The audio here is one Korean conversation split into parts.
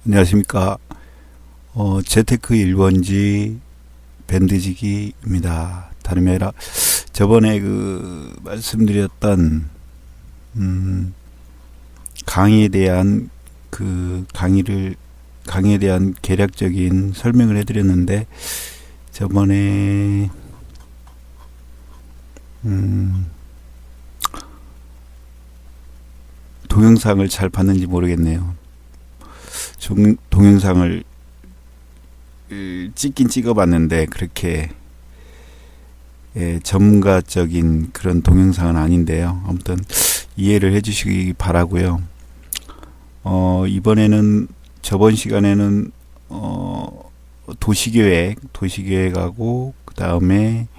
안녕하십니까. 재테크 1번지 밴드지기입니다. 다름이 아니라 저번에 말씀드렸던 강의에 대한 강의에 대한 개략적인 설명을 해드렸는데, 저번에 동영상을 잘 봤는지 모르겠네요. 동영상을 찍긴 찍어봤는데 그렇게 전문가적인 그런 동영상은 아닌데요. 아무튼 이해를 해주시기 바라고요. 이번에는 저번 시간에는 도시계획하고 그 다음에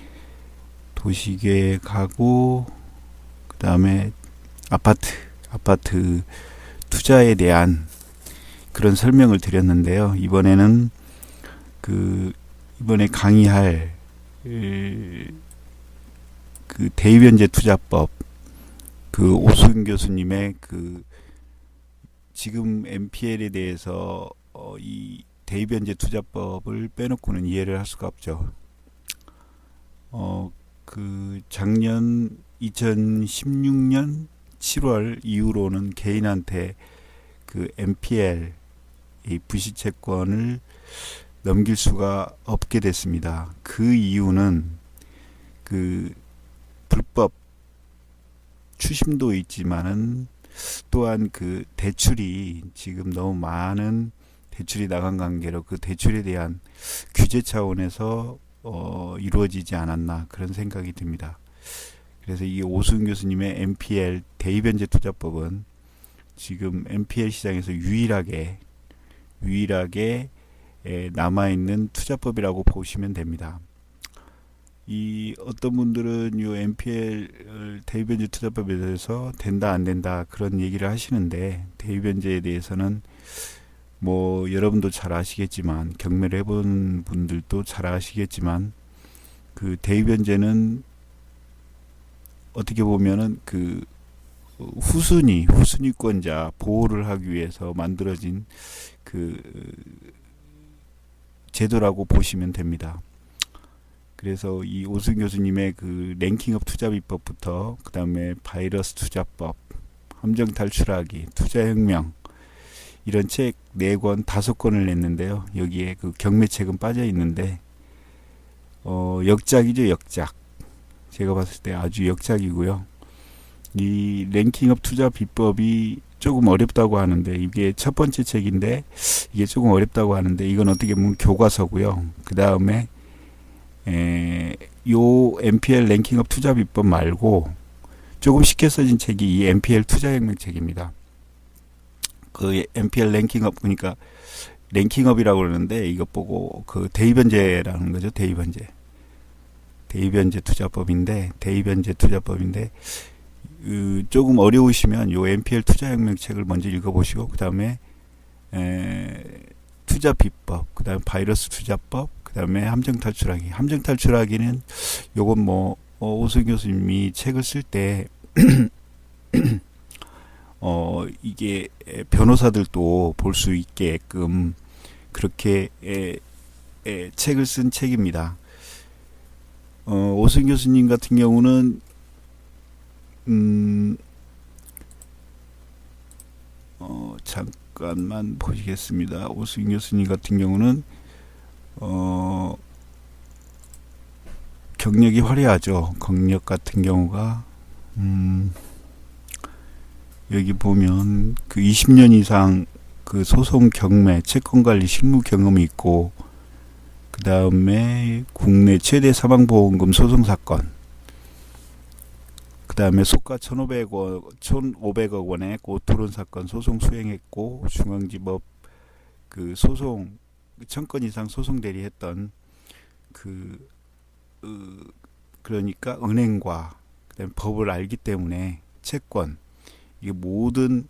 아파트 투자에 대한 그런 설명을 드렸는데요. 이번에 강의할 대의변제 투자법, 오수근 교수님의 지금 MPL에 대해서 이 대의변제 투자법을 빼놓고는 이해를 할 수가 없죠. 작년 2016년 7월 이후로는 개인한테 MPL 이 부시채권을 넘길 수가 없게 됐습니다. 그 이유는 불법 추심도 있지만은 또한 대출이 지금 너무 많은 대출이 나간 관계로 대출에 대한 규제 차원에서 이루어지지 않았나 그런 생각이 듭니다. 그래서 이 오수근 교수님의 MPL 대의변제 투자법은 지금 MPL 시장에서 유일하게 남아있는 투자법이라고 보시면 됩니다. 어떤 분들은 이 MPL 대의변제 투자법에 대해서 된다 안 된다 그런 얘기를 하시는데, 대의변제에 대해서는 여러분도 잘 아시겠지만, 경매를 해본 분들도 잘 아시겠지만, 대의변제는 어떻게 보면은 후순위권자 보호를 하기 위해서 만들어진 제도라고 보시면 됩니다. 그래서 이 오수근 교수님의 랭킹업 투자 비법부터 그 다음에 바이러스 투자법, 함정 탈출하기, 투자혁명, 이런 책 4권 5권을 냈는데요. 여기에 경매책은 빠져 있는데 역작이죠. 역작. 제가 봤을 때 아주 역작이고요. 이 랭킹업 투자 비법이 조금 어렵다고 하는데, 이게 첫 번째 책인데 이게 조금 어렵다고 하는데, 이건 어떻게 보면 교과서고요. 그 다음에 요 MPL 랭킹업 투자 비법 말고 조금 쉽게 써진 책이 이 MPL 투자혁명 책입니다. MPL 랭킹업, 그러니까 랭킹업이라고 그러는데, 이것 보고 대의변제라는 거죠. 대의변제 투자법인데 조금 어려우시면 요 MPL 투자혁명 책을 먼저 읽어보시고, 그 다음에 투자 비법, 그 다음에 바이러스 투자법, 그 다음에 함정 탈출하기는 요건 오수근 교수님이 책을 쓸 때 이게 변호사들도 볼 수 있게끔 그렇게 책을 쓴 책입니다. 오수근 교수님 같은 경우는 잠깐만 보시겠습니다. 오수근 교수님 같은 경우는 경력이 화려하죠. 경력 같은 경우가 여기 보면 20년 이상 소송 경매, 채권관리 실무 경험이 있고, 그 다음에 국내 최대 사망보험금 소송사건, 그 다음에 소가 1,500억 원의 고토론 사건 소송 수행했고, 중앙지법 소송 1,000건 이상 소송 대리했던 그러니까 은행과 그다음에 법을 알기 때문에 채권, 이게 모든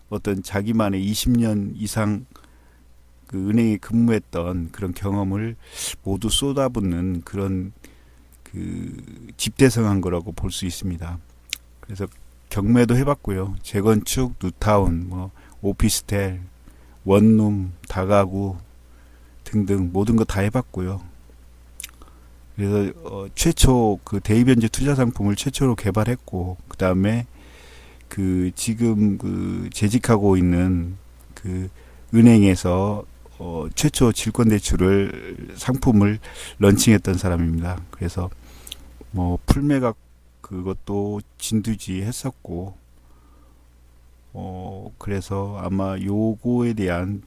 어떤 자기만의 20년 이상 은행에 근무했던 그런 경험을 모두 쏟아붓는 그런 집대성한 거라고 볼 수 있습니다. 그래서 경매도 해봤고요. 재건축, 뉴타운, 오피스텔, 원룸, 다가구 등등 모든 거 다 해봤고요. 그래서 최초 그 대입연재 투자 상품을 최초로 개발했고, 그 다음에 그 지금 그 재직하고 있는 그 은행에서 최초 질권대출을 상품을 런칭했던 사람입니다. 그래서 뭐 풀매각 그것도 진두지 했었고, 그래서 아마 요거에 대한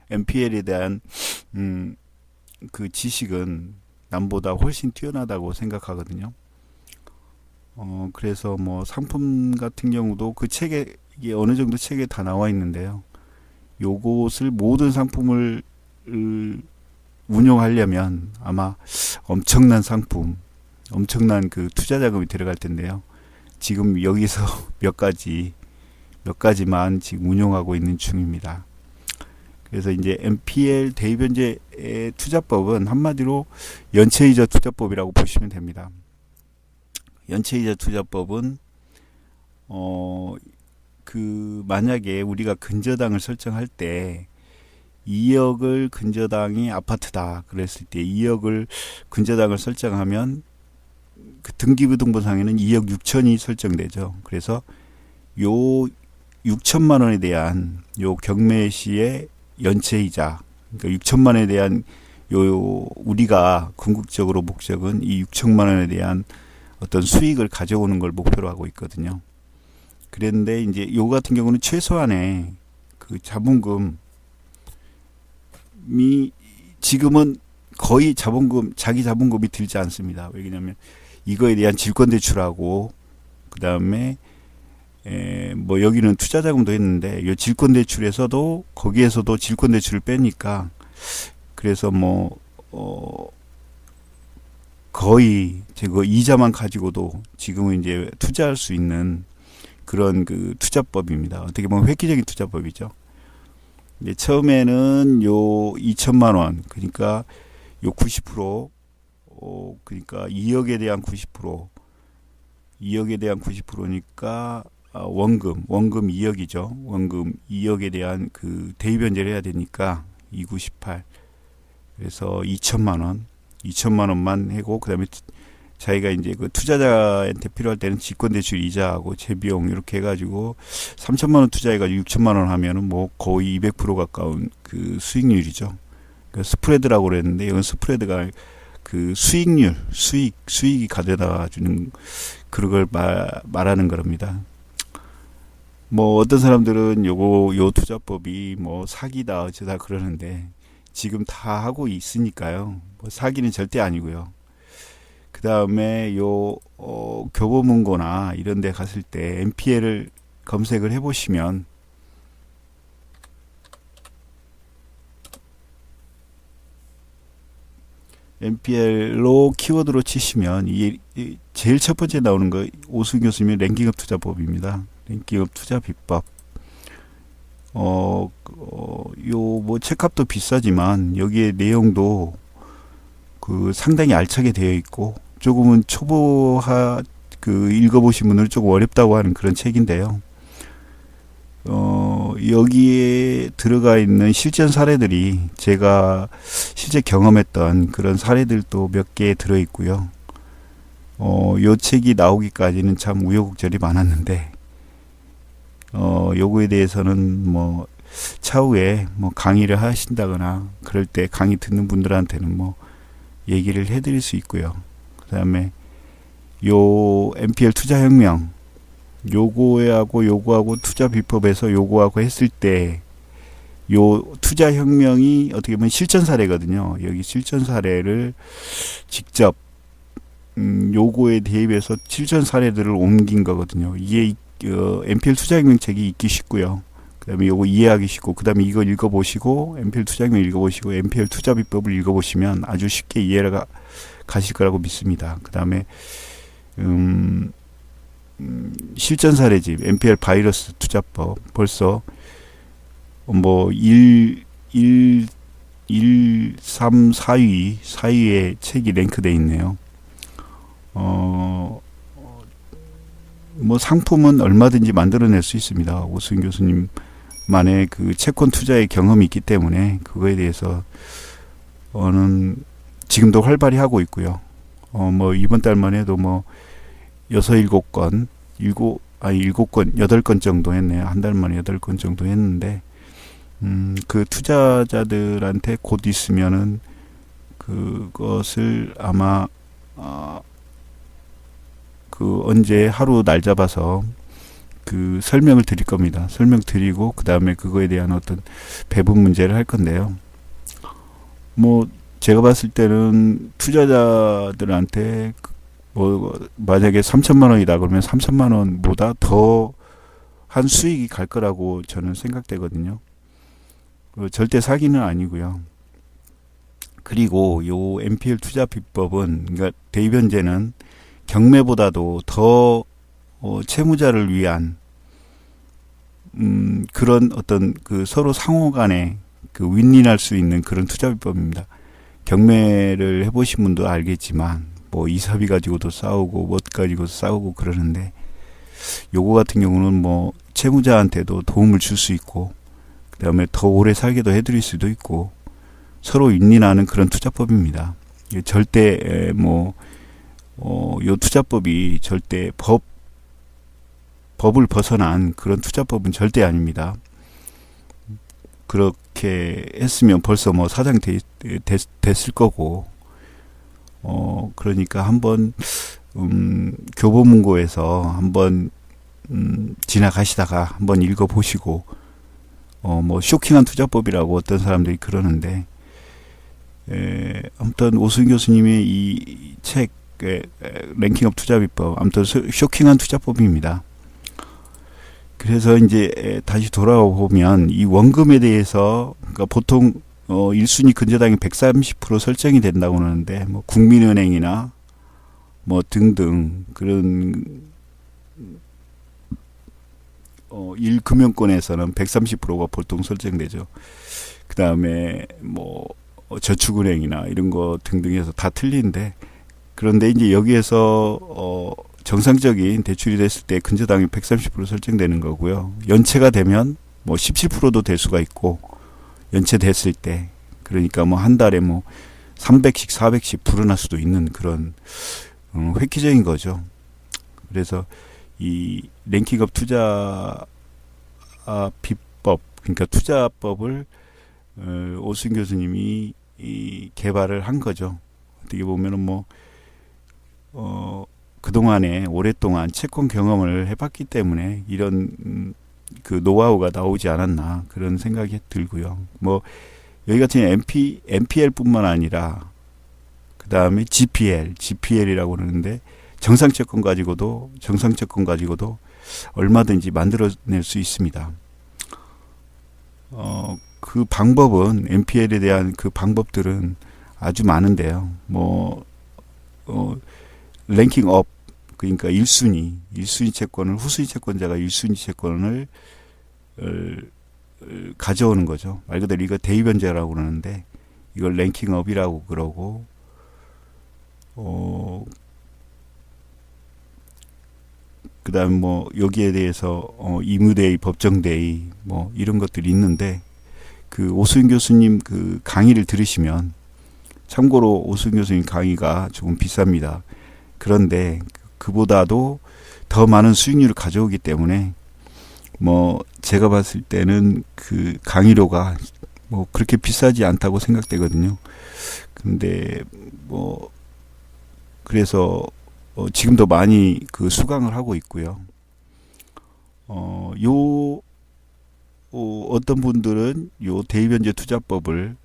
NPL에 대한 그 지식은 남보다 훨씬 뛰어나다고 생각하거든요. 그래서 뭐 상품 같은 경우도 그 책에 이게 어느 정도 책에 다 나와 있는데요. 요것을 모든 상품을 운용하려면 아마 엄청난 상품, 엄청난 그 투자 자금이 들어갈 텐데요. 지금 여기서 몇 가지만 지금 운용하고 있는 중입니다. 그래서 이제 NPL 대입연재 투자법은 한마디로 연체이자 투자법이라고 보시면 됩니다. 연체이자 투자법은 그 만약에 우리가 근저당을 설정할 때 2억을 근저당이 아파트다 그랬을 때 2억을 근저당을 설정하면 그 등기부등본상에는 2억 6천이 설정되죠. 그래서 요 6천만 원에 대한 요 경매시의 연체이자, 그러니까 6천만 원에 대한 요 우리가 궁극적으로 목적은 이 6천만 원에 대한 어떤 수익을 가져오는 걸 목표로 하고 있거든요. 그런데 이제 요 같은 경우는 최소한의 그 자본금이 지금은 거의 자기 자본금이 들지 않습니다. 왜냐하면 이거에 대한 질권 대출하고 그 다음에 뭐 여기는 투자 자금도 했는데 요 질권 대출에서도 거기에서도 질권 대출을 빼니까 그래서 뭐 거의 제가 이자만 가지고도 지금은 이제 투자할 수 있는 그런 그 투자법입니다. 어떻게 보면 획기적인 투자법이죠. 이제 처음에는 요 2천만 원, 그러니까 요 90%, 그러니까 2억에 대한 90%, 2억에 대한 90%니까 원금 2억이죠. 원금 2억에 대한 그 대입연재를 해야 되니까 298. 그래서 2천만 원만 하고 그다음에 자기가 이제 그 투자자한테 필요할 때는 직권대출 이자하고 재비용 이렇게 해가지고 3천만 원 투자해가지고 6천만 원 하면은 뭐 거의 200% 가까운 그 수익률이죠. 그 스프레드라고 그랬는데 이건 스프레드가 그 수익이 가져다 주는 그런 걸 말하는 겁니다. 뭐 어떤 사람들은 요 투자법이 뭐 사기다 어쩌다 그러는데 지금 다 하고 있으니까요. 뭐 사기는 절대 아니고요. 그 다음에 교보문고나 이런 데 갔을 때 NPL을 검색을 해보시면 NPL로 키워드로 치시면 이게 제일 첫 번째 나오는 거 오승 교수님의 랭킹업 투자법입니다. 랭킹업 투자 비법. 요 뭐 책값도 비싸지만 여기에 내용도 그 상당히 알차게 되어 있고 조금은 읽어보신 분들은 조금 어렵다고 하는 그런 책인데요. 여기에 들어가 있는 실전 사례들이 제가 실제 경험했던 그런 사례들도 몇 개 들어 있고요. 요 책이 나오기까지는 참 우여곡절이 많았는데, 요거에 대해서는 뭐 차후에 뭐 강의를 하신다거나 그럴 때 강의 듣는 분들한테는 뭐 얘기를 해드릴 수 있고요. 그 다음에 요 NPL 투자혁명 요거하고 투자 비법에서 요거하고 했을 때 요 투자혁명이 어떻게 보면 실전 사례거든요. 여기 실전 사례를 직접 요거에 대입해서 실전 사례들을 옮긴 거거든요. 이게 NPL 투자혁명 책이 읽기 쉽고요. 그 다음에 요거 이해하기 쉽고, 그 다음에 이걸 읽어보시고 NPL 투자혁명 읽어보시고 NPL 투자 비법을 읽어보시면 아주 쉽게 이해가 가실 거라고 믿습니다. 그 다음에 실전 사례집 NPL 바이러스 투자법 벌써 뭐 1, 3, 4위에 책이 랭크되어 있네요. 뭐 상품은 얼마든지 만들어낼 수 있습니다. 오승 교수님 만의 그 채권 투자의 경험이 있기 때문에 그거에 대해서 는 지금도 활발히 하고 있고요. 뭐 이번 달만 해도 뭐 6-7건, 7건, 8건 정도 했네요. 한 달 만에 8건 정도 했는데, 그 투자자들한테 곧 있으면은 그것을 아마, 그 언제 하루 날 잡아서 그 설명을 드릴 겁니다. 설명 드리고, 그 다음에 그거에 대한 어떤 배분 문제를 할 건데요. 뭐, 제가 봤을 때는 투자자들한테 뭐 만약에 3천만 원이다 그러면 3천만 원보다 더 한 수익이 갈 거라고 저는 생각되거든요. 절대 사기는 아니고요. 그리고 요 NPL 투자 비법은, 그러니까 대입변제는 경매보다도 더 채무자를 위한 그런 어떤 그 서로 상호간에 그 윈윈할 수 있는 그런 투자 비법입니다. 경매를 해보신 분도 알겠지만 뭐 이사비 가지고도 싸우고 뭐 가지고도 싸우고 그러는데, 요거 같은 경우는 뭐 채무자한테도 도움을 줄 수 있고, 그 다음에 더 오래 살게도 해드릴 수도 있고, 서로 윈윈하는 그런 투자법입니다. 절대 요 투자법이 절대 법을 벗어난 그런 투자법은 절대 아닙니다. 그렇게 했으면 벌써 뭐 사장 됐을 거고, 그러니까 한번 교보문고에서 한번 지나가시다가 한번 읽어보시고, 뭐 쇼킹한 투자법이라고 어떤 사람들이 그러는데, 아무튼 오수인 교수님의 이 책 랭킹업 투자비법, 아무튼 쇼킹한 투자법입니다. 그래서 이제 다시 돌아와 보면 이 원금에 대해서, 그러니까 보통 1순위 근저당이 130% 설정이 된다고 하는데, 뭐 국민은행이나 뭐 등등 그런 1금융권에서는 130%가 보통 설정되죠. 그 다음에 뭐 저축은행이나 이런 거 등등해서 다 틀린데, 그런데 이제 여기에서 정상적인 대출이 됐을 때 근저당이 130% 설정되는 거고요. 연체가 되면 뭐 17%도 될 수가 있고, 연체됐을 때, 그러니까 뭐 한 달에 뭐 300씩 400씩 불어날 수도 있는 그런 획기적인 거죠. 그래서 이 랭킹업 투자 비법, 그러니까 투자법을 오수인 교수님이 개발을 한 거죠. 어떻게 보면은 뭐 그동안에 오랫동안 채권 경험을 해봤기 때문에 이런 그 노하우가 나오지 않았나 그런 생각이 들고요. 뭐 여기 같은 NPL뿐만 아니라 그 다음에 GPL이라고 그러는데, 정상채권 가지고도 얼마든지 만들어낼 수 있습니다. 그 방법은, NPL에 대한 그 방법들은 아주 많은데요. 뭐 랭킹업, 그러니까 1순위 채권을, 후순위 채권자가 1순위 채권을 가져오는 거죠. 말 그대로 이거 대입변제라고 그러는데, 이걸 랭킹업이라고 그러고, 그 다음 뭐 여기에 대해서 이무대의, 법정대의 뭐 이런 것들이 있는데, 그 오수인 교수님 그 강의를 들으시면, 참고로 오수인 교수님 강의가 조금 비쌉니다. 그런데 그보다도 더 많은 수익률을 가져오기 때문에 뭐 제가 봤을 때는 그 강의료가 뭐 그렇게 비싸지 않다고 생각되거든요. 근데 뭐 그래서 지금도 많이 그 수강을 하고 있고요. 어떤 분들은 요 대입변제 투자법을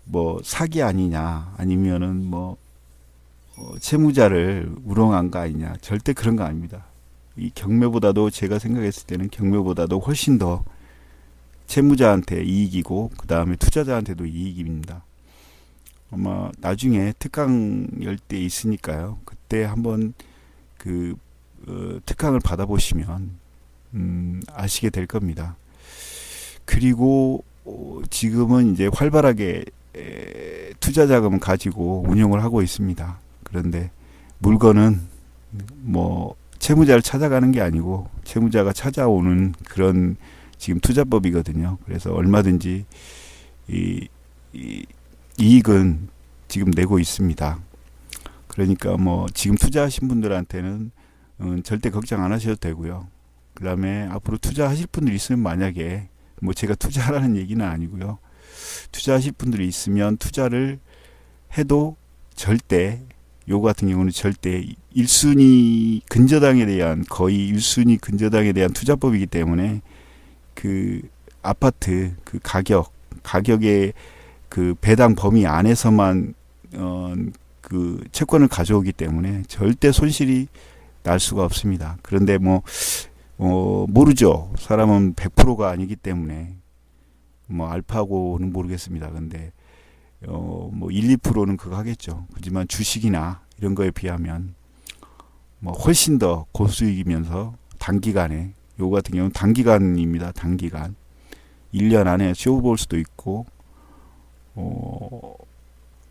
뭐 사기 아니냐, 아니면은 뭐 채무자를 우롱한 거 아니냐. 절대 그런 거 아닙니다. 이 경매보다도, 제가 생각했을 때는 경매보다도 훨씬 더 채무자한테 이익이고, 그 다음에 투자자한테도 이익입니다. 아마 나중에 특강 열 때 있으니까요. 그때 한번 그 특강을 받아보시면 아시게 될 겁니다. 그리고 지금은 이제 활발하게 투자 자금을 가지고 운영을 하고 있습니다. 그런데 물건은 뭐 채무자를 찾아가는 게 아니고 채무자가 찾아오는 그런 지금 투자법이거든요. 그래서 얼마든지 이 이익은 지금 내고 있습니다. 그러니까 뭐 지금 투자하신 분들한테는 절대 걱정 안 하셔도 되고요. 그 다음에 앞으로 투자하실 분들이 있으면, 만약에 뭐 제가 투자하라는 얘기는 아니고요. 투자하실 분들이 있으면 투자를 해도 절대, 요거 같은 경우는 절대 1순위 근저당에 대한, 거의 1순위 근저당에 대한 투자법이기 때문에 그 아파트 그 가격의 그 배당 범위 안에서만 그 채권을 가져오기 때문에 절대 손실이 날 수가 없습니다. 그런데 뭐 모르죠. 사람은 100%가 아니기 때문에 뭐 알파고는 모르겠습니다. 근데 뭐 1, 2%는 그거 하겠죠. 하지만 주식이나 이런 거에 비하면 뭐 훨씬 더 고수익이면서 단기간에, 요거 같은 경우는 단기간입니다. 단기간 1년 안에 쉬어볼 수도 있고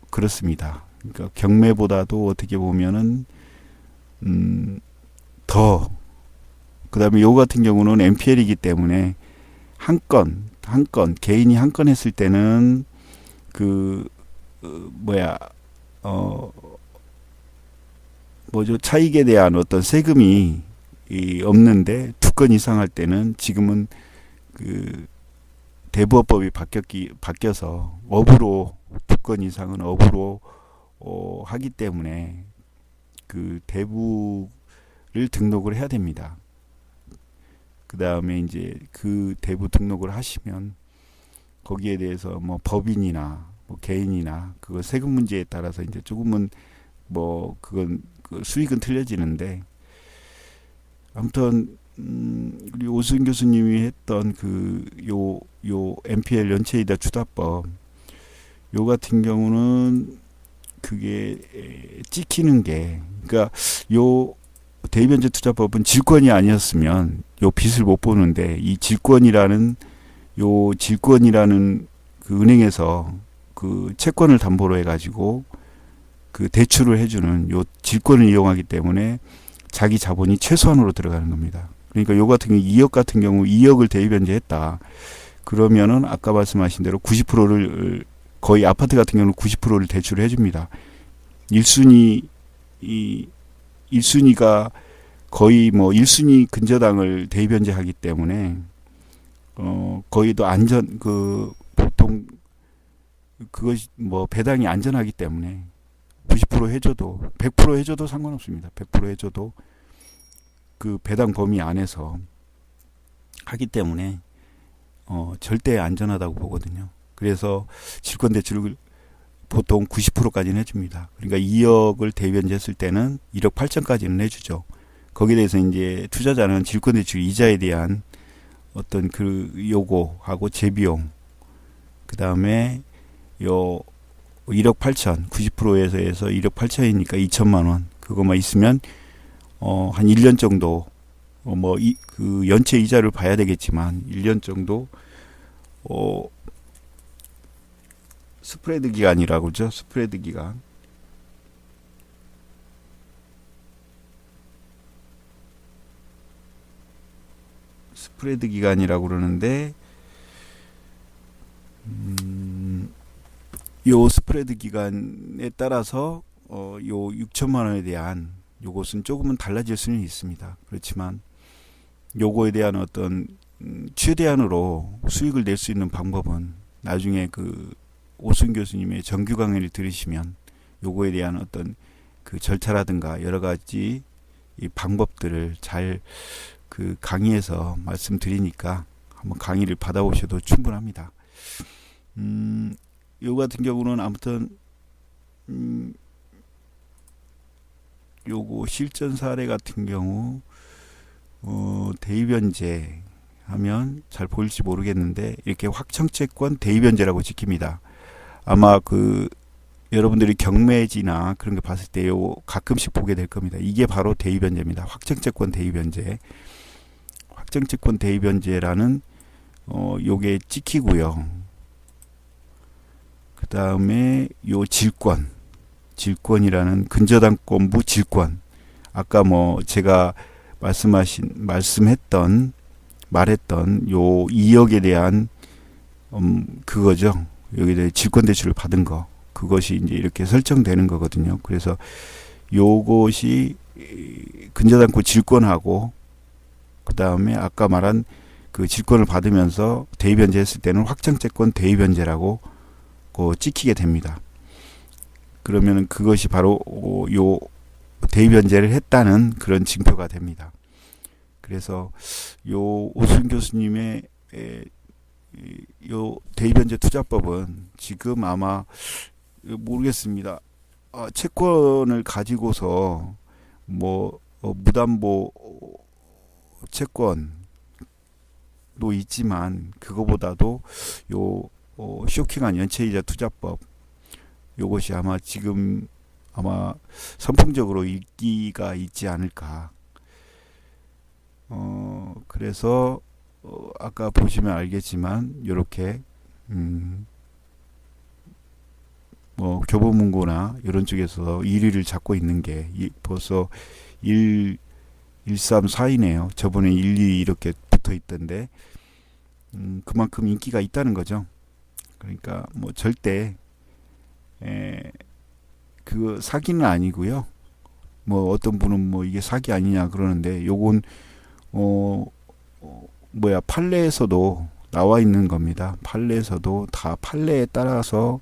그렇습니다. 그러니까 경매보다도 어떻게 보면은 더, 그 다음에 요거 같은 경우는 NPL이기 때문에 한 건 개인이 한 건 했을 때는 뭐죠, 차익에 대한 어떤 세금이 없는데 두 건 이상 할 때는, 지금은 그 대부업법이 바뀌어서 업으로, 두 건 이상은 업으로 하기 때문에 그 대부를 등록을 해야 됩니다. 그 다음에 이제 그 대부 등록을 하시면 거기에 대해서 뭐 법인이나 뭐 개인이나 그거 세금 문제에 따라서 이제 조금은 뭐 그건 그 수익은 틀려지는데, 아무튼 우리 오수근 교수님이 했던 그 요 NPL 연체이자 주담법, 요 같은 경우는 그게 찍히는 게, 그러니까 요 대의변제 투자법은 질권이 아니었으면 요 빚을 못 보는데, 이 질권이라는 그 은행에서 그 채권을 담보로 해가지고 그 대출을 해주는 요 질권을 이용하기 때문에 자기 자본이 최소한으로 들어가는 겁니다. 그러니까 요 같은 경우 2억 같은 경우 2억을 대의변제했다. 그러면은 아까 말씀하신 대로 90%를, 거의 아파트 같은 경우는 90%를 대출을 해줍니다. 1순위가 거의 뭐 1순위 근저당을 대의변제하기 때문에 거의 더 보통 그것이 뭐 배당이 안전하기 때문에 90% 해줘도 100% 해줘도 상관없습니다. 100% 해줘도 그 배당 범위 안에서 하기 때문에 절대 안전하다고 보거든요. 그래서 질권 대출을 보통 90%까지는 해줍니다. 그러니까 2억을 대변제했을 때는 1억 8천까지는 해주죠. 거기에 대해서 이제 투자자는 질권 대출 이자에 대한 어떤 그 요거하고 재비용, 그 다음에 요 1억 8천, 90%에서 해서 1억 8천이니까 2천만 원, 그거만 있으면 한 1년 정도 그 연체 이자를 봐야 되겠지만 1년 정도 스프레드 기간이라고 그러죠. 스프레드 기간. 스프레드 기간이라고 그러는데, 요 스프레드 기간에 따라서 요 6천만 원에 대한 요것은 조금은 달라질 수는 있습니다. 그렇지만 요거에 대한 어떤 최대한으로 수익을 낼 수 있는 방법은 나중에 그 오순 교수님의 정규 강의를 들으시면 요거에 대한 어떤 그 절차라든가 여러 가지 이 방법들을 잘 그 강의에서 말씀드리니까 한번 강의를 받아보셔도 충분합니다. 요 같은 경우는 아무튼 요거 실전 사례 같은 경우 대의변제 하면 잘 보일지 모르겠는데, 이렇게 확정채권 대의변제라고 찍힙니다. 아마 그 여러분들이 경매지나 그런 거 봤을 때 요 가끔씩 보게 될 겁니다. 이게 바로 대의변제입니다. 확정채권 대의변제. 확정채권 대의변제라는 요게 찍히고요. 그 다음에 요 질권이라는 근저당권부 질권. 아까 뭐 제가 말씀했던 말했던 요 2억에 대한 그거죠. 여기에 대해 질권 대출을 받은 거. 그것이 이제 이렇게 설정되는 거거든요. 그래서 요것이 근저당권 질권하고 그다음에 아까 말한 그 질권을 받으면서 대입변제했을 때는 확정채권 대입변제라고 찍히게 됩니다. 그러면 그것이 바로 요 대입변제를 했다는 그런 징표가 됩니다. 그래서 요 오순 교수님의 요 대입변제 투자법은 지금 아마 모르겠습니다. 채권을 가지고서 뭐 무담보 채권도 있지만 그거보다도 요 쇼킹한 연체이자 투자법 요것이 아마 지금 아마 선풍적으로 인기가 있지 않을까. 그래서 아까 보시면 알겠지만 요렇게 뭐 교보문고나 이런 쪽에서 1위를 잡고 있는 게 벌써 1, 3, 4위네요. 저번에 1, 2 이렇게 붙어 있던데 그만큼 인기가 있다는 거죠. 그러니까 뭐 절대 그 사기는 아니고요. 뭐 어떤 분은 뭐 이게 사기 아니냐 그러는데 요건 판례에서도 나와 있는 겁니다. 판례에서도 다 판례에 따라서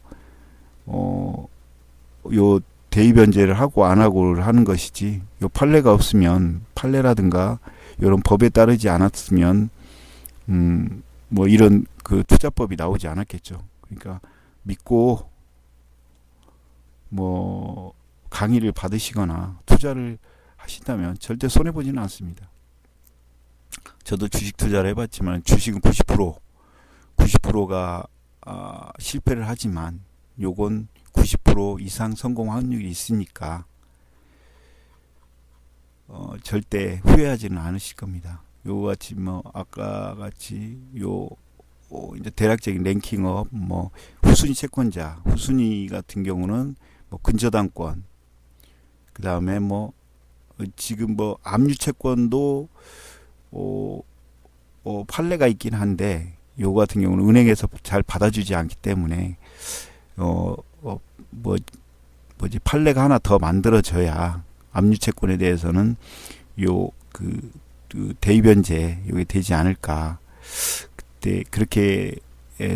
요 대입변제를 하고 안 하고를 하는 것이지 요 판례가 없으면 판례라든가 이런 법에 따르지 않았으면 뭐 이런 그 투자법이 나오지 않았겠죠. 그러니까 믿고 뭐 강의를 받으시거나 투자를 하신다면 절대 손해 보지는 않습니다. 저도 주식 투자를 해봤지만 주식은 90%가 실패를 하지만 요건 90% 이상 성공 확률이 있으니까 절대 후회하지는 않으실 겁니다. 요거 같이 뭐 아까 같이 이제 대략적인 랭킹업 뭐 후순위 채권자 후순위 같은 경우는 뭐 근저당권 그 다음에 뭐 지금 뭐 압류 채권도 판례가 있긴 한데 요거 같은 경우는 은행에서 잘 받아주지 않기 때문에 판례가 하나 더 만들어져야 압류 채권에 대해서는 그 대입변제 요게 되지 않을까 그때 그렇게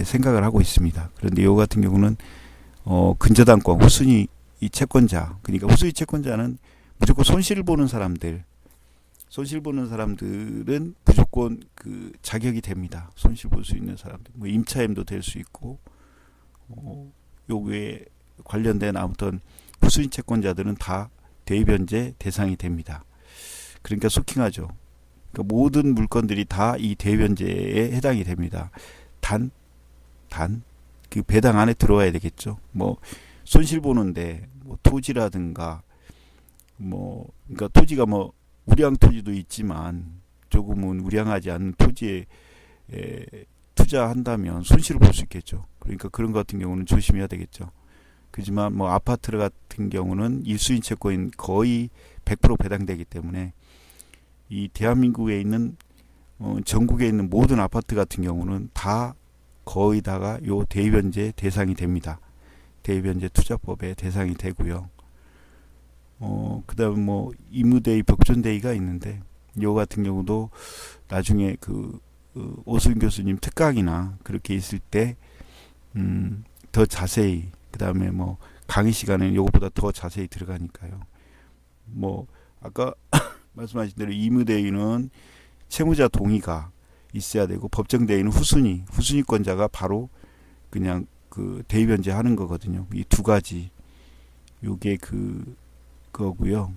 생각을 하고 있습니다. 그런데 요거 같은 경우는 근저당권 후순위 이 채권자 그러니까 후순위 채권자는 무조건 손실을 보는 사람들은 무조건 그 자격이 됩니다. 손실 볼 수 있는 사람들, 뭐 임차임도 될 수 있고, 요 외에 관련된 아무튼 후순위 채권자들은 다 대입변제 대상이 됩니다. 그러니까 쇼킹하죠. 그러니까 모든 물건들이 다 이 대입변제에 해당이 됩니다. 단 그 배당 안에 들어와야 되겠죠. 뭐 손실 보는데 뭐 토지라든가 그러니까 토지가 뭐 우량 토지도 있지만 조금은 우량하지 않은 토지에 투자한다면 손실을 볼 수 있겠죠. 그러니까 그런 것 같은 경우는 조심해야 되겠죠. 그렇지만 뭐 아파트 같은 경우는 1순위 채권인 거의 100% 배당되기 때문에 이 대한민국에 있는 전국에 있는 모든 아파트 같은 경우는 다 거의 다가 요 대입변제 대상이 됩니다. 대입변제 투자법의 대상이 되고요. 그 다음에 뭐 임의대의 법존대의가 있는데 요 같은 경우도 나중에 오순 교수님 특강이나 그렇게 있을 때 더 자세히 그 다음에 뭐 강의 시간에는 요것보다 더 자세히 들어가니까요. 뭐 아까 말씀하신 대로 임의대의는 채무자 동의가 있어야 되고 법정대의는 후순위권자가 바로 그냥 그 대입변제 하는 거거든요. 이 두 가지 요게 그거고요.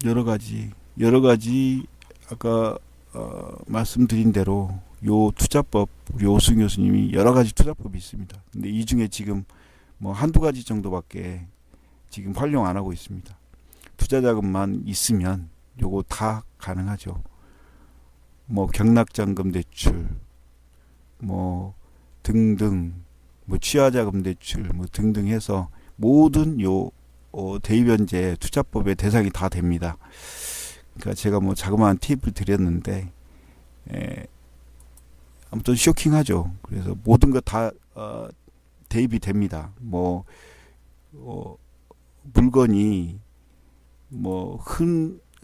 여러 가지 아까 말씀드린 대로 요 투자법 우리 오순 교수님이 여러 가지 투자법이 있습니다. 근데 이 중에 지금 뭐 한두 가지 정도밖에 지금 활용 안 하고 있습니다. 투자 자금만 있으면 요거 다 가능하죠. 뭐 경락자금 대출 뭐 등등 뭐 취하자금 대출 뭐 등등 해서 모든 요 대의변제 투자법의 대상이 다 됩니다. 그러니까 제가 뭐 자그마한 팁을 드렸는데 아무튼 쇼킹하죠. 그래서 모든 것 다 대입이 됩니다. 뭐 물건이 뭐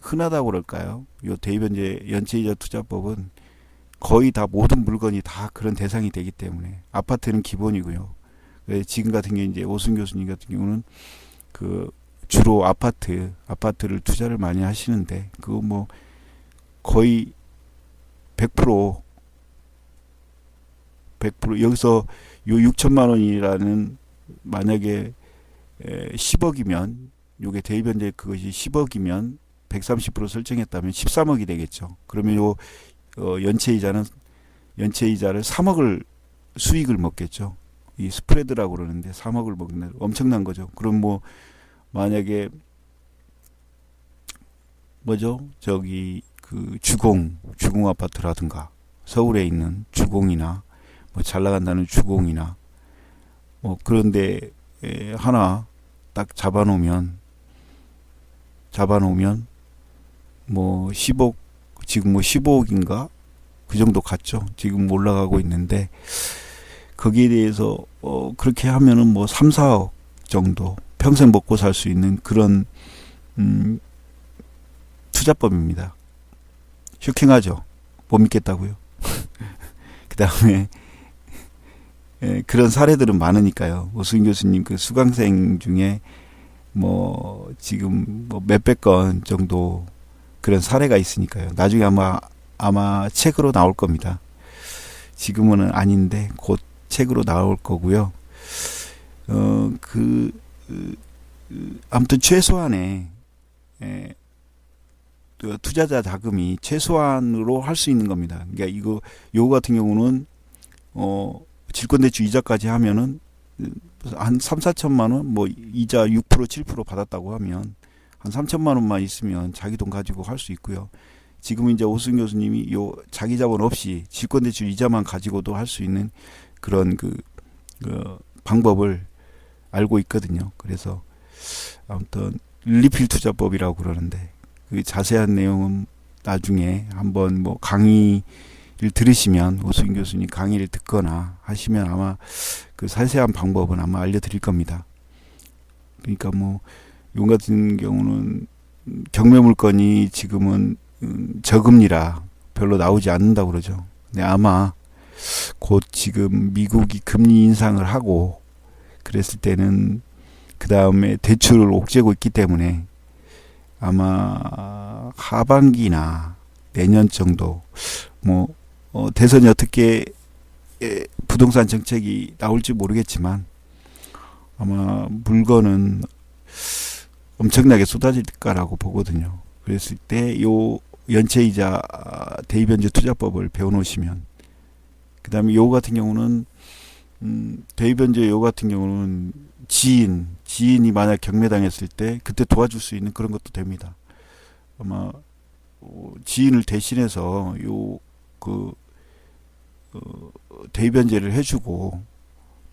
흔하다고 그럴까요? 요 대의변제 연체이자 투자법은 거의 다 모든 물건이 다 그런 대상이 되기 때문에 아파트는 기본이고요. 지금 같은 경우 이제 오순 교수님 같은 경우는 그 주로 아파트를 투자를 많이 하시는데 그거 뭐 거의 100% 여기서 요 6천만 원이라는 만약에 10억이면 요게 대의변제 그것이 10억이면 130% 설정했다면 13억이 되겠죠. 그러면 요 연체이자를 3억을 수익을 먹겠죠. 이 스프레드라고 그러는데 3억을 먹는 엄청난 거죠. 그럼 뭐 만약에 뭐죠? 저기 그 주공 아파트라든가 서울에 있는 주공이나 뭐 잘 나간다는 주공이나 뭐 그런데 하나 딱 잡아놓으면 뭐 10억 지금 뭐 15억인가 그 정도 갔죠. 지금 올라가고 있는데 거기에 대해서 그렇게 하면은 뭐 3, 4억 정도 평생 먹고 살 수 있는 그런 투자법입니다. 쇼킹하죠. 못 믿겠다고요. 그 다음에 그런 사례들은 많으니까요. 오승 교수님 그 수강생 중에 뭐 지금 뭐 몇백 건 정도 그런 사례가 있으니까요. 나중에 아마 책으로 나올 겁니다. 지금은 아닌데 곧 책으로 나올 거고요. 아무튼 최소한의 투자자 자금이 최소한으로 할 수 있는 겁니다. 그러니까 요거 같은 경우는 질권대출 이자까지 하면은 한 3, 4천만 원, 뭐 이자 6%, 7% 받았다고 하면 한 3천만 원만 있으면 자기 돈 가지고 할 수 있고요. 지금 이제 오승 교수님이 요 자기 자본 없이 질권대출 이자만 가지고도 할 수 있는 그런 그 방법을 알고 있거든요. 그래서 아무튼 리필 투자법이라고 그러는데 그 자세한 내용은 나중에 한번 뭐 강의를 들으시면 오승 교수님 강의를 듣거나 하시면 아마 그 자세한 방법은 아마 알려드릴 겁니다. 그러니까 뭐 요 같은 경우는 경매 물건이 지금은 저금리라 별로 나오지 않는다고 그러죠. 근데 아마 곧 지금 미국이 금리 인상을 하고 그랬을 때는 그 다음에 대출을 옥죄고 있기 때문에 아마 하반기나 내년 정도 뭐 대선이 어떻게 부동산 정책이 나올지 모르겠지만 아마 물건은 엄청나게 쏟아질 거라고 보거든요. 그랬을 때 요 연체이자 대의변제 투자법을 배워놓으시면 그 다음에 요 같은 경우는 대의변제 요 같은 경우는 지인이 만약 경매당했을 때 그때 도와줄 수 있는 그런 것도 됩니다. 아마 지인을 대신해서 대의변제를 해주고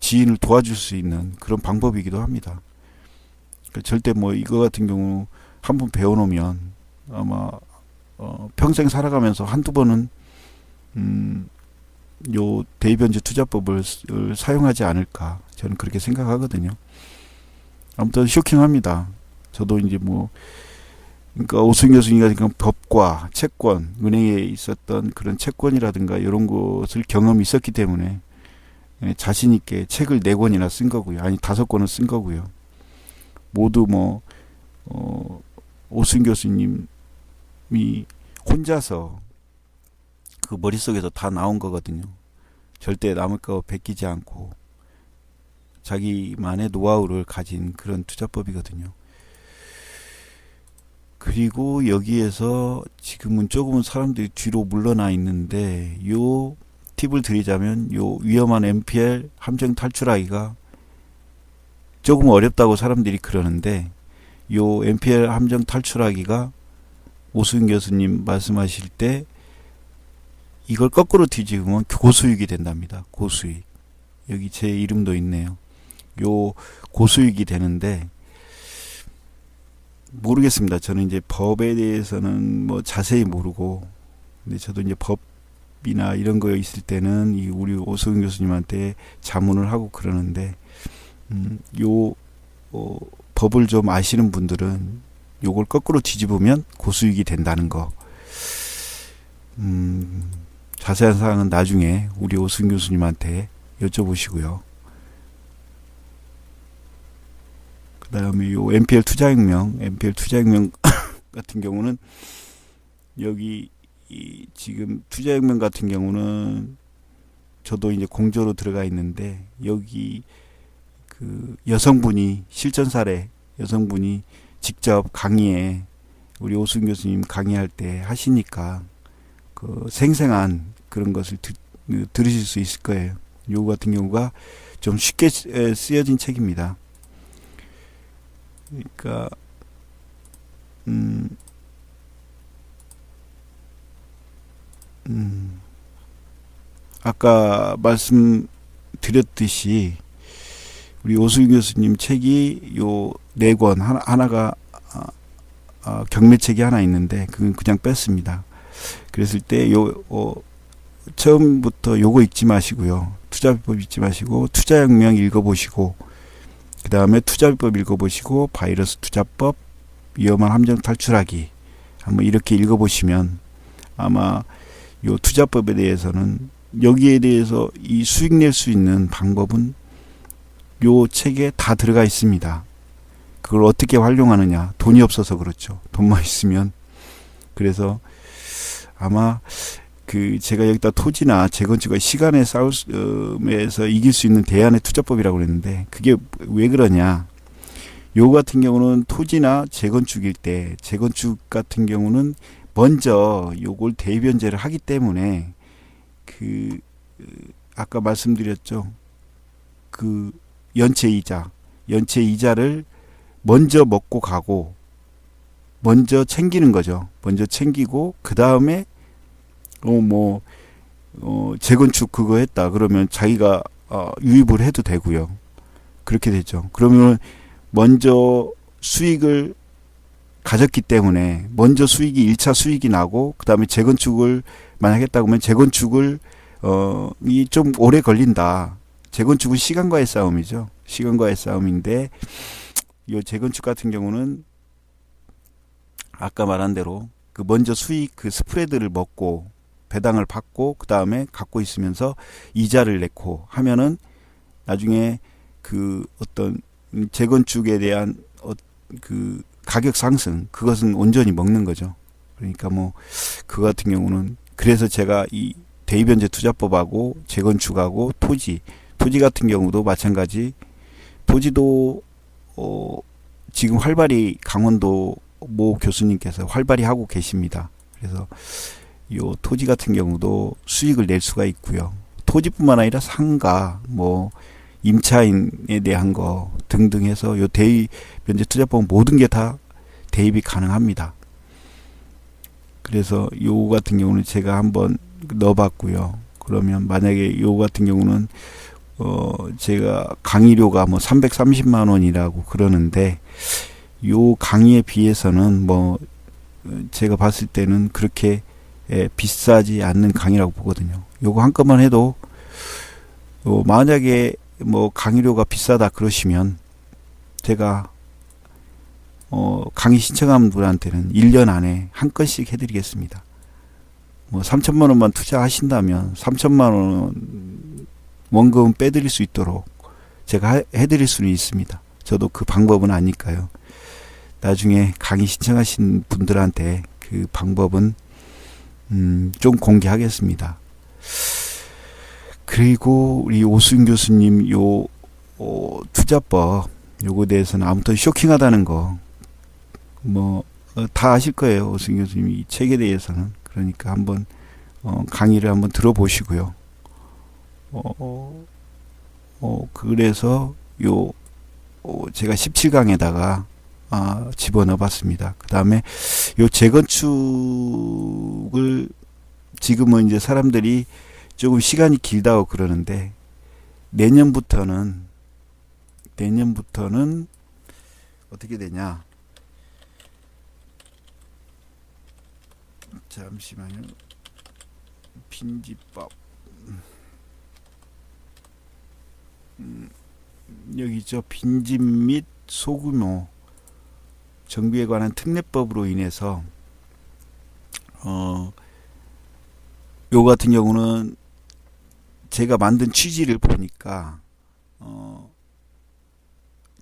지인을 도와줄 수 있는 그런 방법이기도 합니다. 절대 뭐 이거 같은 경우 한번 배워놓으면 아마 평생 살아가면서 한두 번은 요 대의변제 투자법을 사용하지 않을까 저는 그렇게 생각하거든요. 아무튼 쇼킹합니다. 저도 이제 뭐 그러니까 오승 교수님 같은 경우 법과 채권, 은행에 있었던 그런 채권이라든가 이런 것을 경험이 있었기 때문에 자신 있게 책을 4권이나 쓴 거고요. 아니 5권을 쓴 거고요. 모두 뭐 오승 교수님이 혼자서 그 머릿속에서 다 나온 거거든요. 절대 남의 거 베끼지 않고 자기만의 노하우를 가진 그런 투자법이거든요. 그리고 여기에서 지금은 조금은 사람들이 뒤로 물러나 있는데 요 팁을 드리자면 요 위험한 NPL 함정 탈출하기가 조금 어렵다고 사람들이 그러는데 요 NPL 함정 탈출하기가 오승 교수님 말씀하실 때 이걸 거꾸로 뒤집으면 고수익이 된답니다. 고수익. 여기 제 이름도 있네요. 요 고수익이 되는데 모르겠습니다. 저는 이제 법에 대해서는 뭐 자세히 모르고, 근데 저도 이제 법이나 이런 거 있을 때는 이 우리 오수근 교수님한테 자문을 하고 그러는데, 요 법을 좀 아시는 분들은 요걸 거꾸로 뒤집으면 고수익이 된다는 거. 자세한 사항은 나중에 우리 오수근 교수님한테 여쭤보시고요. 그 다음에 요 NPL 투자혁명 같은 경우는 여기 지금 투자혁명 같은 경우는 저도 이제 공조로 들어가 있는데, 여기 그 여성분이 실전 사례 여성분이 직접 강의에 우리 오수근 교수님 강의할 때 하시니까 그 생생한 그런 것을 들으실 수 있을 거예요. 요거 같은 경우가 좀 쉽게 쓰여진 책입니다. 그러니까 아까 말씀드렸듯이 우리 오수근 교수님 책이 요 4권 하나가 경매책이 하나 있는데 그건 그냥 뺐습니다. 그랬을 때 처음부터 요거 읽지 마시고요. 투자비법 읽지 마시고 투자혁명 읽어보시고, 그 다음에 투자비법 읽어보시고 바이러스 투자법, 위험한 함정 탈출하기 한번 이렇게 읽어보시면 아마 요 투자법에 대해서는, 여기에 대해서 이 수익 낼 수 있는 방법은 요 책에 다 들어가 있습니다. 그걸 어떻게 활용하느냐. 돈이 없어서 그렇죠. 돈만 있으면. 그래서 아마 그 제가 여기다 토지나 재건축의 시간의 싸움에서 이길 수 있는 대안의 투자법이라고 그랬는데, 그게 왜 그러냐. 요 같은 경우는 토지나 재건축일 때, 재건축 같은 경우는 먼저 요걸 대변제를 하기 때문에 아까 말씀드렸죠. 그 연체 이자를 먼저 먹고 가고 먼저 챙기는 거죠. 먼저 챙기고 그 다음에 재건축 그거 했다 그러면 자기가 유입을 해도 되고요. 그렇게 되죠. 그러면 먼저 수익을 가졌기 때문에 먼저 수익이 1차 수익이 나고, 그 다음에 재건축을 만약 했다고 하면 재건축을 이 좀 오래 걸린다. 재건축은 시간과의 싸움이죠. 시간과의 싸움인데, 이 재건축 같은 경우는 아까 말한 대로 그 먼저 수익 그 스프레드를 먹고 배당을 받고 그 다음에 갖고 있으면서 이자를 내고 하면은 나중에 그 어떤 재건축에 대한 그 가격 상승, 그것은 온전히 먹는 거죠. 그러니까 그 같은 경우는, 그래서 제가 이 대입변제 투자법하고 재건축하고 토지 같은 경우도 마찬가지. 토지도 지금 활발히 강원도 모 교수님께서 활발히 하고 계십니다. 그래서 요 토지 같은 경우도 수익을 낼 수가 있고요. 토지뿐만 아니라 상가, 임차인에 대한 거 등등 해서 요 대입 변제 투자법 모든 게 다 대입이 가능합니다. 그래서 요 같은 경우는 제가 한번 넣어봤고요. 그러면 만약에 요 같은 경우는 제가 강의료가 330만 원이라고 그러는데, 요 강의에 비해서는 제가 봤을 때는 그렇게 비싸지 않는 강의라고 보거든요. 요거 한건만 해도 만약에 강의료가 비싸다 그러시면 제가 강의 신청한 분한테는 1년 안에 한 건씩 해드리겠습니다. 3천만 원만 투자하신다면 3천만 원 원금 빼드릴 수 있도록 제가 해드릴 수는 있습니다. 저도 그 방법은 아니까요. 나중에 강의 신청하신 분들한테 그 방법은 좀 공개하겠습니다. 그리고 우리 오수근 교수님 투자법 요거에 대해서는 아무튼 쇼킹하다는 거 다 아실 거예요. 오수근 교수님이 이 책에 대해서는. 그러니까 한번 강의를 한번 들어보시고요. 그래서 제가 17강에다가 집어넣어 봤습니다. 그 다음에 요 재건축을 지금은 이제 사람들이 조금 시간이 길다고 그러는데, 내년부터는 어떻게 되냐. 잠시만요. 빈집법. 여기 있죠. 빈집 및 소규모 정비에 관한 특례법으로 인해서 요 같은 경우는 제가 만든 취지를 보니까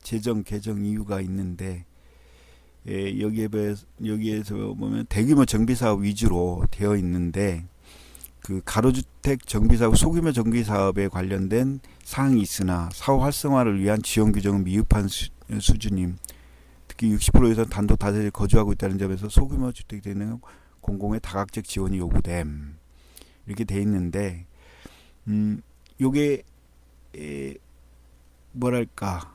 재정 개정 이유가 있는데, 여기에서 보면 대규모 정비사업 위주로 되어 있는데, 그 가로주택 정비사업, 소규모 정비사업에 관련된 사항이 있으나 사업 활성화를 위한 지원 규정은 미흡한 수준임. 특히 60% 이상 단독 다세대 거주하고 있다는 점에서 소규모 주택 되는 공공의 다각적 지원이 요구됨. 이렇게 돼 있는데, 요게 뭐랄까,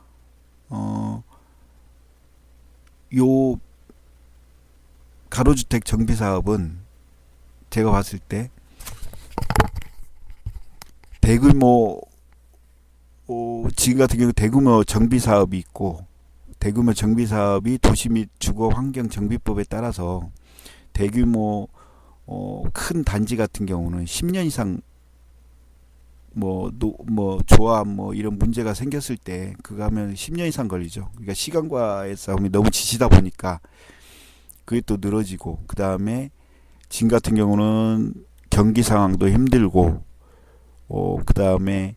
요 가로주택 정비사업은 제가 봤을 때 대규모, 지금 같은 경우 대규모 정비사업이 있고, 대규모 정비사업이 도시 및 주거 환경 정비법에 따라서 대규모 큰 단지 같은 경우는 10년 이상 조합 이런 문제가 생겼을 때 그거 하면 10년 이상 걸리죠. 그러니까 시간과의 싸움이 너무 지치다 보니까 그게 또 늘어지고, 그 다음에 지금 같은 경우는 경기 상황도 힘들고, 그 다음에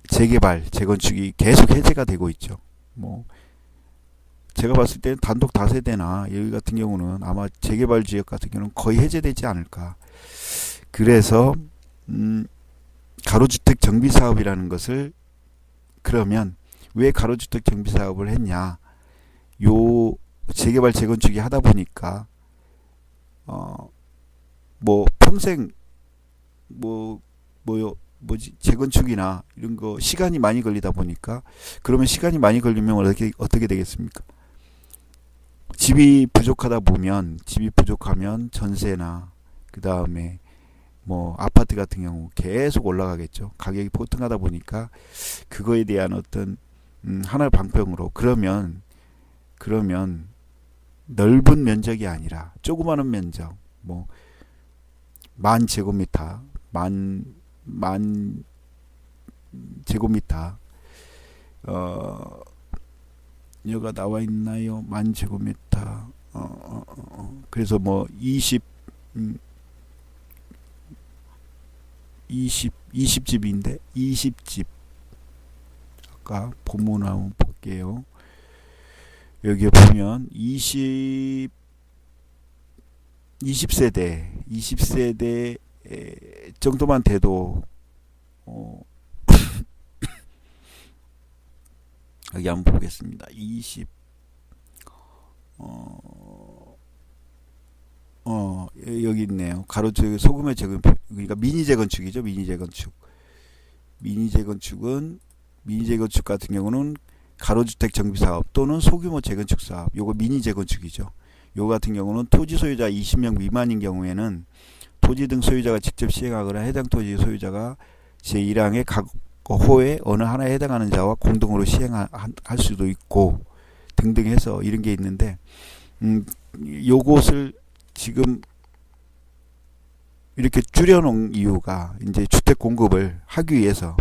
재개발, 재건축이 계속 해제가 되고 있죠. 제가 봤을 때는 단독 다세대나 여기 같은 경우는 아마 재개발 지역 같은 경우는 거의 해제되지 않을까. 그래서 가로주택 정비사업이라는 것을, 그러면 왜 가로주택 정비사업을 했냐, 요 재개발 재건축이 하다 보니까 평생 재건축이나 이런 거 시간이 많이 걸리다 보니까, 그러면 시간이 많이 걸리면 어떻게 되겠습니까? 집이 부족하면 전세나 그 다음에 아파트 같은 경우 계속 올라가겠죠. 가격이 폭등하다 보니까 그거에 대한 어떤 하나의 방편으로, 그러면 넓은 면적이 아니라 조그마한 면적, 만 제곱미터, 만 제곱미터, 여가 나와 있나요? 만 제곱미터. 그래서 20집인데 20집. 아까 본문 한번 볼게요. 여기에 보면 20세대 정도만 돼도 여기 한번 보겠습니다. 여기 있네요. 가로주택 소규모 재건축, 그러니까 미니 재건축이죠. 미니 재건축 같은 경우는 가로주택 정비사업 또는 소규모 재건축 사업, 요거 미니 재건축이죠. 요거 같은 경우는 토지 소유자 20명 미만인 경우에는 토지 등 소유자가 직접 시행하거나 해당 토지 소유자가 제1항의 각 호의 어느 하나에 해당하는 자와 공동으로 시행할 수도 있고 등등 해서 이런 게 있는데, 요것을 지금 이렇게 줄여놓은 이유가 이제 주택 공급을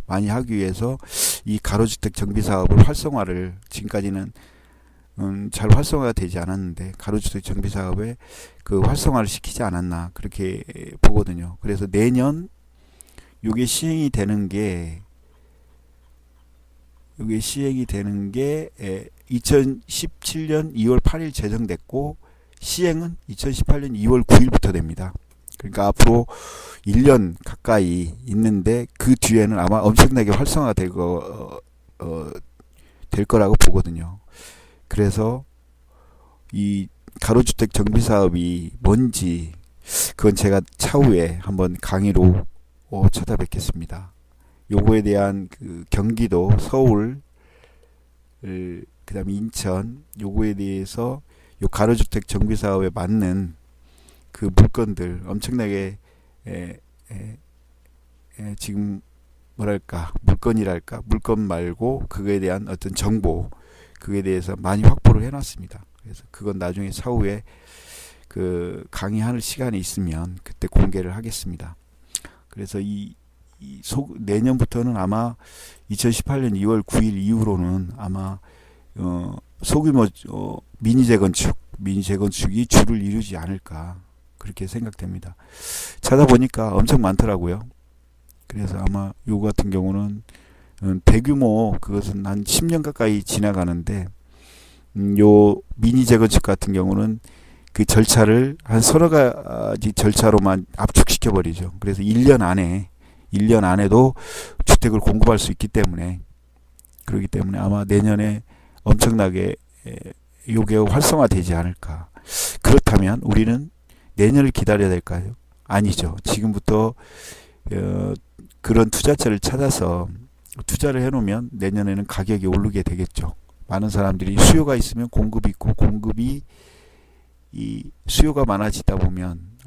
많이 하기 위해서 이 가로주택 정비사업을 활성화를, 지금까지는 잘 활성화가 되지 않았는데 가로주택 정비사업에 그 활성화를 시키지 않았나, 그렇게 보거든요. 그래서 내년 이게 시행이 되는 게 2017년 2월 8일 제정됐고 시행은 2018년 2월 9일부터 됩니다. 그러니까 앞으로 1년 가까이 있는데 그 뒤에는 아마 엄청나게 활성화가 될 거라고 보거든요. 그래서 이 가로주택 정비사업이 뭔지 그건 제가 차후에 한번 강의로 찾아뵙겠습니다. 요거에 대한 그 경기도, 서울, 그 다음에 인천, 요거에 대해서 요 가로주택 정비사업에 맞는 그 물건들 엄청나게 지금 물건 말고 그거에 대한 어떤 정보, 그거에 대해서 많이 확보를 해놨습니다. 그래서 그건 나중에 차후에 그 강의할 시간이 있으면 그때 공개를 하겠습니다. 그래서 내년부터는 아마 2018년 2월 9일 이후로는 아마 소규모 미니 재건축이 주를 이루지 않을까 그렇게 생각됩니다. 찾아보니까 엄청 많더라고요. 그래서 아마 요거 같은 경우는 대규모 그것은 한 10년 가까이 지나가는데 요 미니 재건축 같은 경우는 그 절차를 한 서너 가지 절차로만 압축시켜 버리죠. 그래서 1년 안에도 주택을 공급할 수 있기 때문에 그렇기 때문에 아마 내년에 엄청나게 요게 활성화되지 않을까. 그렇다면 우리는 내년을 기다려야 될까요? 아니죠. 지금부터 그런 투자처를 찾아서 투자를 해놓으면 내년에는 가격이 오르게 되겠죠. 많은 사람들이 수요가 있으면 공급이 있고 이 수요가 많아지다 보면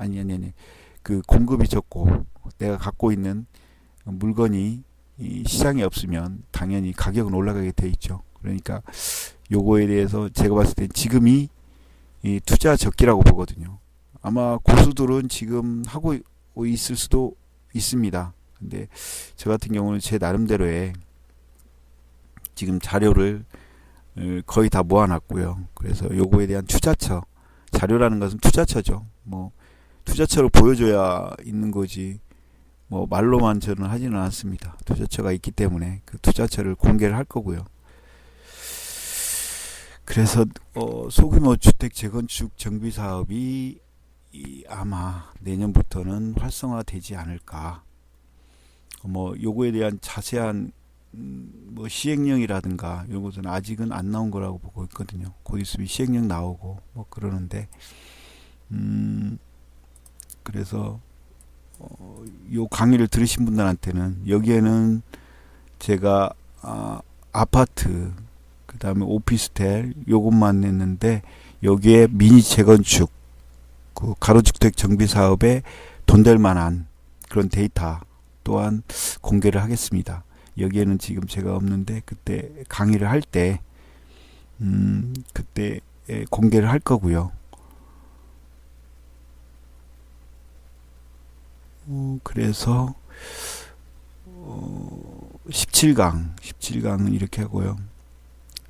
그 공급이 적고 내가 갖고 있는 물건이 이 시장에 없으면 당연히 가격은 올라가게 돼 있죠. 그러니까 요거에 대해서 제가 봤을 때 지금이 이 투자 적기라고 보거든요. 아마 고수들은 지금 하고 있을 수도 있습니다. 근데 저 같은 경우는 제 나름대로의 지금 자료를 거의 다 모아놨고요. 그래서 요거에 대한 자료라는 것은 투자처죠. 뭐 투자처로 보여줘야 있는 거지 뭐 말로만 저는 하지는 않습니다. 투자처가 있기 때문에 그 투자처를 공개를 할 거고요. 그래서 소규모 주택 재건축 정비 사업이 아마 내년부터는 활성화되지 않을까. 뭐 요거에 대한 자세한 뭐 시행령이라든가 이런 것은 아직은 안 나온 거라고 보고 있거든요. 곧 있으면 시행령 나오고 뭐 그러는데 그래서 요 강의를 들으신 분들한테는 여기에는 제가 아파트 그 다음에 오피스텔 요것만 했는데 여기에 미니 재건축 그 가로주택 정비 사업에 돈 될 만한 그런 데이터 또한 공개를 하겠습니다. 여기에는 지금 제가 없는데 그때 강의를 할 때 그때 공개를 할 거고요. 그래서 17강은 이렇게 하고요.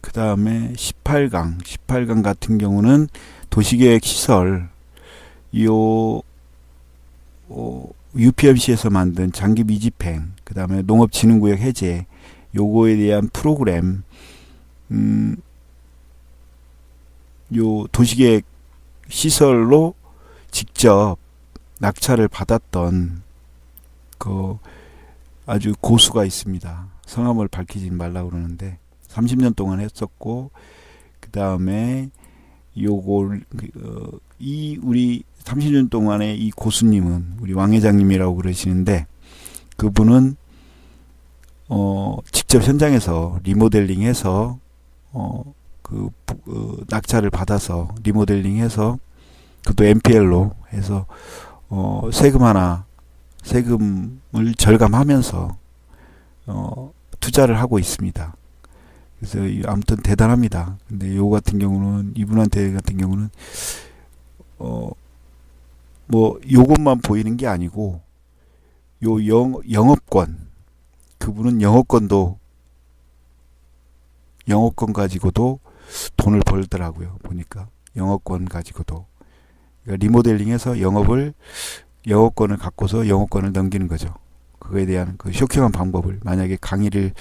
그 다음에 18강 같은 경우는 도시계획 시설 UPMC에서 만든 장기 미집행, 그 다음에 농업진흥구역 해제, 요거에 대한 프로그램, 요 도시계획 시설로 직접 낙찰을 받았던 그 아주 고수가 있습니다. 성함을 밝히지 말라고 그러는데 30년 동안 했었고 그 다음에 요걸 우리 30년 동안의 이 고수님은 우리 왕 회장님이라고 그러시는데 그분은 직접 현장에서 리모델링해서 낙찰을 받아서 리모델링해서 그것도 MPL로 해서 세금을 절감하면서 투자를 하고 있습니다. 그래서 아무튼 대단합니다. 근데 이분한테 같은 경우는 뭐 요것만 보이는 게 아니고 요 영업권 그분은 영업권 가지고도 돈을 벌더라고요. 보니까 영업권 가지고도 그러니까 리모델링해서 영업권을 갖고서 영업권을 넘기는 거죠. 그거에 대한 그 쇼킹한 방법을 만약에 강의를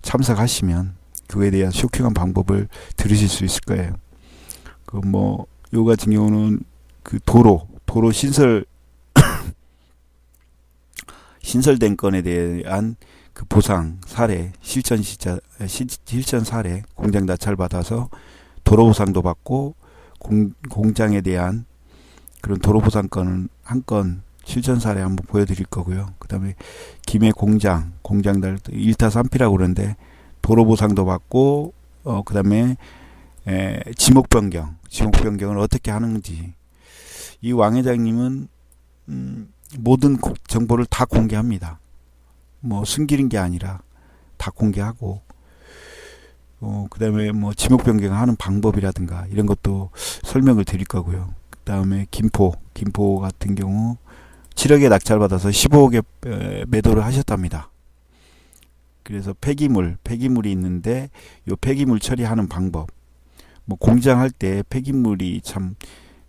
참석하시면 그거에 대한 쇼킹한 방법을 들으실 수 있을 거예요. 요 같은 경우는 그 도로 신설된 건에 대한 그 보상 사례, 실천 사례, 공장 낙찰 받아서 도로 보상도 받고 공장에 대한 그런 도로 보상권은 한 건 실천 사례 한번 보여드릴 거고요. 그 다음에 김해 공장들 1타 3피라고 그러는데 도로 보상도 받고 그 다음에 지목 변경을 어떻게 하는지 이 왕 회장님은 모든 정보를 다 공개합니다. 뭐 숨기는 게 아니라 다 공개하고 그 다음에 뭐 지목 변경하는 방법이라든가 이런 것도 설명을 드릴 거고요. 다음에 김포 같은 경우 7억에 낙찰받아서 15억에 매도를 하셨답니다. 그래서 폐기물이 있는데 요 폐기물 처리하는 방법, 뭐 공장할 때 폐기물이 참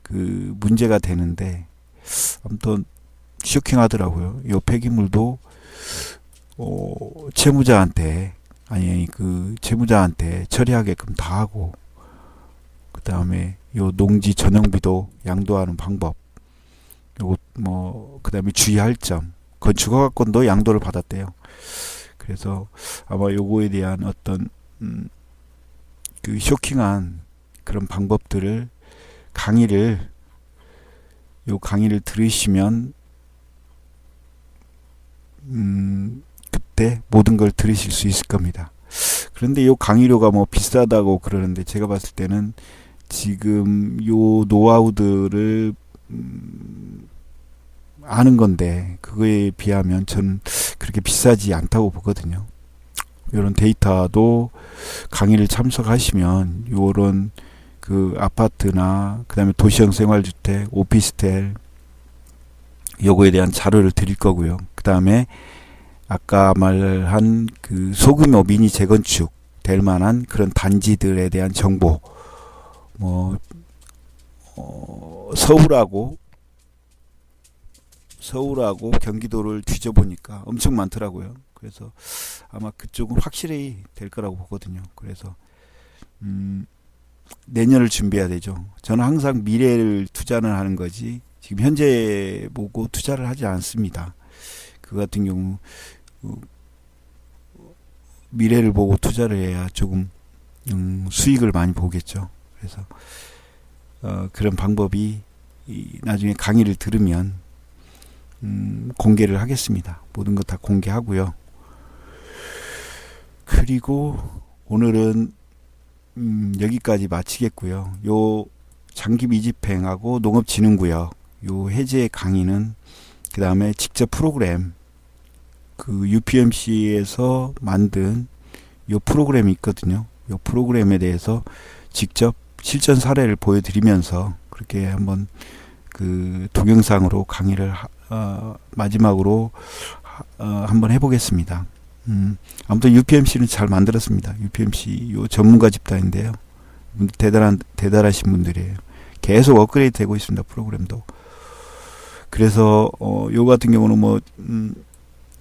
그 문제가 되는데 아무튼 쇼킹하더라고요. 요 폐기물도 채무자한테 처리하게끔 다 하고, 그 다음에 요 농지 전용비도 양도하는 방법, 요거 그 다음에 주의할 점, 건축허가권도 양도를 받았대요. 그래서 아마 요거에 대한 어떤 그 쇼킹한 그런 방법들을 강의를 들으시면 그때 모든 걸 들으실 수 있을 겁니다. 그런데 요 강의료가 뭐 비싸다고 그러는데 제가 봤을 때는 지금 요 노하우들을 아는 건데 그거에 비하면 전 그렇게 비싸지 않다고 보거든요. 이런 데이터도 강의를 참석하시면 요런 그 아파트나 그다음에 도시형 생활주택, 오피스텔 요거에 대한 자료를 드릴 거고요. 그다음에 아까 말한 그 소규모 미니 재건축 될 만한 그런 단지들에 대한 정보, 서울하고 경기도를 뒤져보니까 엄청 많더라고요. 그래서 아마 그쪽은 확실히 될 거라고 보거든요. 그래서 내년을 준비해야 되죠. 저는 항상 미래를 투자는 하는 거지 지금 현재 보고 투자를 하지 않습니다. 그 같은 경우 미래를 보고 투자를 해야 조금 수익을 많이 보겠죠. 그래서 그런 방법이 나중에 강의를 들으면 공개를 하겠습니다. 모든 것 다 공개하고요. 그리고 오늘은 여기까지 마치겠고요. 요 장기 미집행하고 농업진흥구역 요 해제 강의는 그 다음에 직접 프로그램 그 UPMC에서 만든 요 프로그램이 있거든요. 요 프로그램에 대해서 직접 실전 사례를 보여드리면서 그렇게 한번 그 동영상으로 강의를 마지막으로 한번 해보겠습니다. 아무튼 UPMC는 잘 만들었습니다. UPMC 요 전문가 집단인데요. 대단하신 분들이에요. 계속 업그레이드 되고 있습니다. 프로그램도. 그래서 요 같은 경우는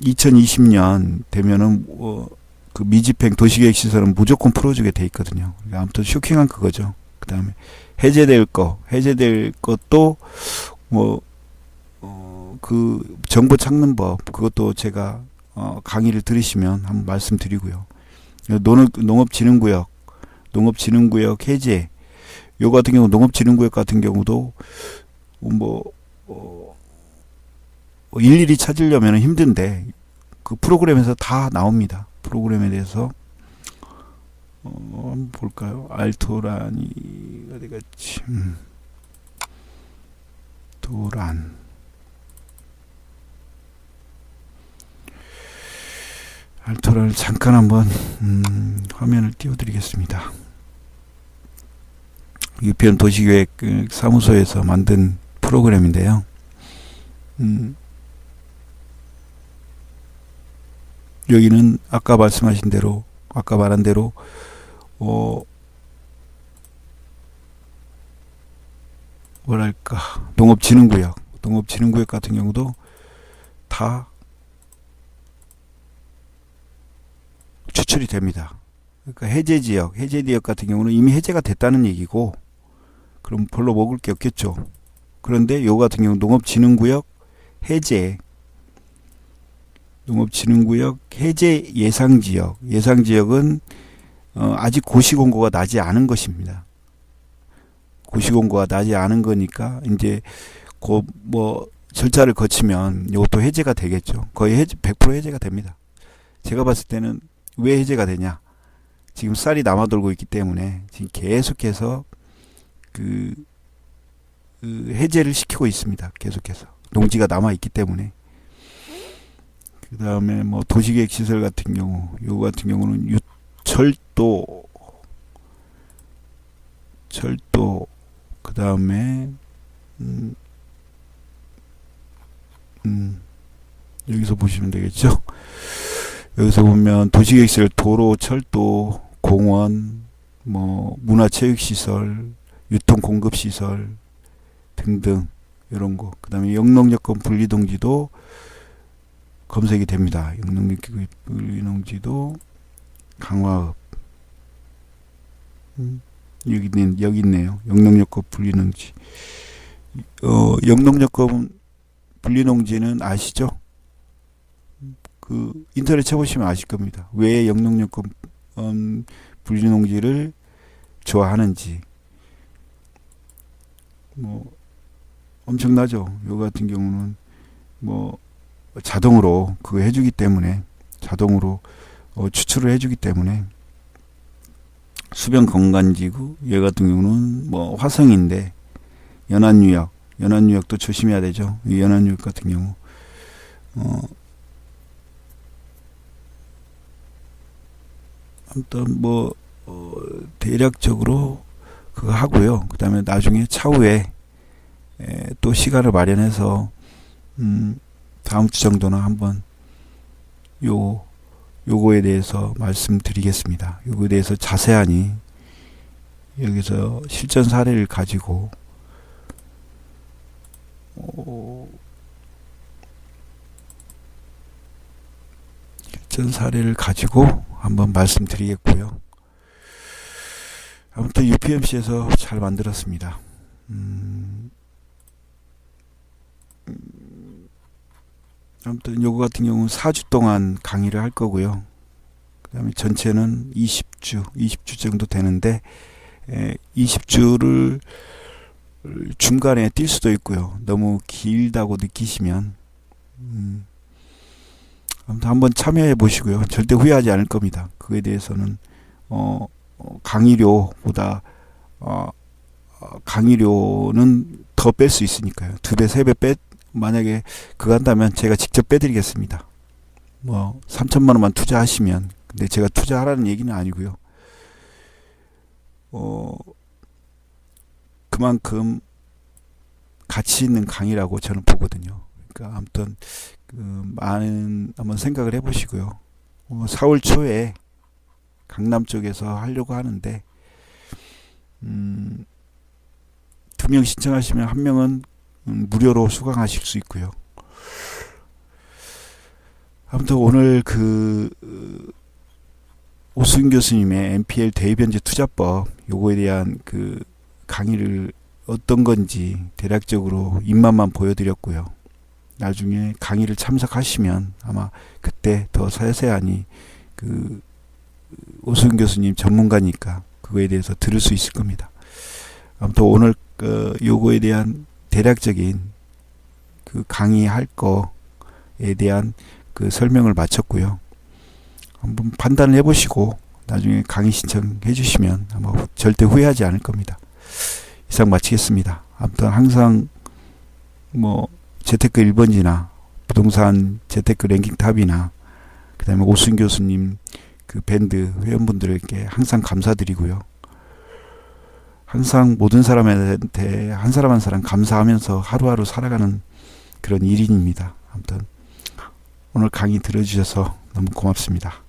2020년 되면은 그 미집행 도시계획 시설은 무조건 풀어주게 돼 있거든요. 아무튼 쇼킹한 그거죠. 그 다음에 해제될 것도 그 정보 찾는 법 그것도 제가 강의를 들으시면 한번 말씀드리고요. 농업진흥구역 해제 요 같은 경우 농업진흥구역 같은 경우도 일일이 찾으려면 힘든데 그 프로그램에서 다 나옵니다. 프로그램에 대해서 한번 볼까요? 알토란이 어디갔지? 도란 알토란을 잠깐 한번 화면을 띄워드리겠습니다. UPM 도시계획 사무소에서 만든 프로그램인데요. 여기는 아까 말한 대로 농업진흥구역 같은 경우도 다 추출이 됩니다. 그러니까 해제 지역 같은 경우는 이미 해제가 됐다는 얘기고 그럼 별로 먹을 게 없겠죠. 그런데 요 같은 경우 농업진흥구역 해제 예상지역은 아직 고시공고가 나지 않은 것입니다. 고시공고가 나지 않은 거니까 이제 절차를 거치면 이것도 해제가 되겠죠. 거의 100% 해제가 됩니다. 제가 봤을 때는 왜 해제가 되냐? 지금 쌀이 남아돌고 있기 때문에 지금 계속해서 그 해제를 시키고 있습니다. 계속해서 농지가 남아 있기 때문에. 그 다음에 도시계획 시설 같은 경우, 요 같은 경우는 철도, 그 다음에 음, 여기서 보시면 되겠죠. 여기서 보면 도시계획설, 도로, 철도, 공원, 뭐 문화체육시설, 유통공급시설 등등 이런 거. 그 다음에 영농여건 분리동지도 검색이 됩니다. 영농여건 분리동지도 강화읍. 여기 있네요. 영농여건 분리농지. 영농여건 분리농지는 아시죠? 그 인터넷 쳐보시면 아실 겁니다. 왜 영농여건 분리농지를 좋아하는지. 뭐 엄청나죠. 요 같은 경우는 뭐 자동으로 그거 해주기 때문에, 자동으로 추출을 해주기 때문에. 수변 건강지구, 얘 같은 경우는 뭐 화성인데 연안유역도 조심해야 되죠. 이 연안유역 같은 경우 아무튼 뭐 대략적으로 그거 하고요. 그 다음에 나중에 차후에 또 시간을 마련해서 다음 주 정도는 한번 요거에 대해서 말씀드리겠습니다. 요거에 대해서 자세하니 여기서 실전 사례를 가지고 한번 말씀드리겠고요. 아무튼 UPMC에서 잘 만들었습니다. 아무튼 요거 같은 경우는 4주 동안 강의를 할 거고요. 그 다음에 전체는 20주 정도 되는데 20주를 중간에 뛸 수도 있고요. 너무 길다고 느끼시면 아무튼 한번 참여해 보시고요. 절대 후회하지 않을 겁니다. 그에 대해서는 강의료보다 강의료는 더 뺄 수 있으니까요. 2배, 3배 만약에 그거 한다면 제가 직접 빼드리겠습니다. 뭐 3천만 원만 투자하시면. 근데 제가 투자하라는 얘기는 아니고요. 그만큼 가치 있는 강의라고 저는 보거든요. 그러니까 아무튼 많은 한번 생각을 해보시고요. 4월 초에 강남 쪽에서 하려고 하는데 2명 신청하시면 1명은 무료로 수강하실 수 있고요. 아무튼 오늘 오수근 교수님의 NPL 대입변제 투자법 요거에 대한 강의를 어떤 건지 대략적으로 입맛만 보여드렸고요. 나중에 강의를 참석하시면 아마 그때 더 세세하니 오수근 교수님 전문가니까 그거에 대해서 들을 수 있을 겁니다. 아무튼 오늘 요거에 대한 대략적인 강의할 거에 대한 설명을 마쳤고요. 한번 판단을 해보시고 나중에 강의 신청해 주시면 아마 절대 후회하지 않을 겁니다. 이상 마치겠습니다. 아무튼 항상 뭐 재테크 1번지나 부동산 재테크 랭킹 탑이나 그 다음에 오수근 교수님 밴드 회원분들에게 항상 감사드리고요. 항상 모든 사람한테 한 사람 한 사람 감사하면서 하루하루 살아가는 그런 일인입니다. 아무튼 오늘 강의 들어주셔서 너무 고맙습니다.